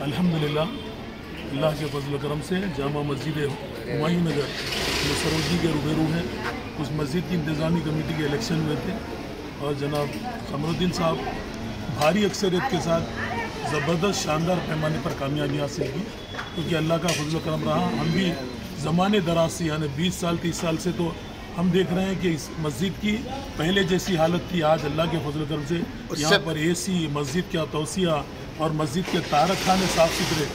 अल्हम्दुलिल्लाह अल्लाह के फजल करम से जामा मस्जिद हुमायूं नगर जो सरोजनी के रूबरू है, उस मस्जिद की इंतज़ामी कमेटी के इलेक्शन हुए थे और जनाब कमरुद्दीन साहब भारी अक्सरियत के साथ ज़बरदस्त शानदार पैमाने पर कामयाबी हासिल की, क्योंकि अल्लाह का फजल करम रहा। हम भी ज़माने दराज से यानी 20 साल 30 साल से तो हम देख रहे हैं कि इस मस्जिद की पहले जैसी हालत थी, आज अल्लाह के फजल करम से यहाँ पर AC, मस्जिद का तौसिया और मस्जिद के तारक खाने साफ़ सुथरे,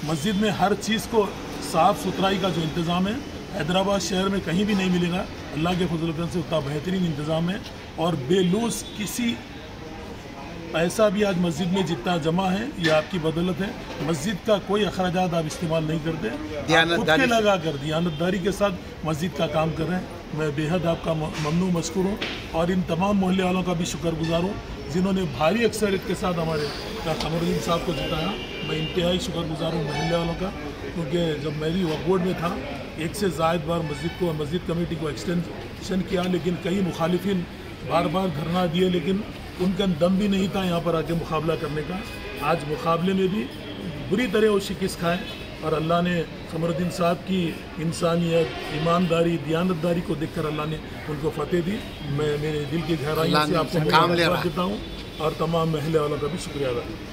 मस्जिद में हर चीज़ को साफ़ सुथराई का जो इंतज़ाम है हैदराबाद शहर में कहीं भी नहीं मिलेगा। अल्लाह के फजल करम से उतना बेहतरीन इंतज़ाम है और बेलूस किसी पैसा भी आज मस्जिद में जितना जमा है ये आपकी बदौलत है। मस्जिद का कोई अखराजात आप इस्तेमाल नहीं करते, खुद के लगा कर दियानतदारी के साथ मस्जिद का काम कर रहे हैं। मैं बेहद आपका ममनू मशकूर हूँ और इन तमाम मोहल्ले वालों का भी शुक्रगुजार हूँ जिन्होंने भारी अक्सरियत के साथ हमारे कमरुद्दीन साहब को जिताया। मैं इंतहाई शुक्रगुजार हूँ मोहल्ले वालों का, क्योंकि जब मैं भी वक्फ बोर्ड में था एक से ज़ायद बार मस्जिद कमेटी को एक्सटेंशन किया, लेकिन कई मुखालिफिन बार बार धरना दिए, लेकिन उनका दम भी नहीं था यहाँ पर आके मुकाबला करने का। आज मुकाबले में भी बुरी तरह वो शिकस्त खाए और अल्लाह ने कमरुद्दीन साहब की इंसानियत, ईमानदारी, दियानतदारी को देखकर अल्लाह ने उनको फतेह दी। मैं मेरे दिल की गहराई से आपको मुबारकबाद देता हूँ और तमाम महल्ले वालों का भी शुक्रिया अदा करता हूँ।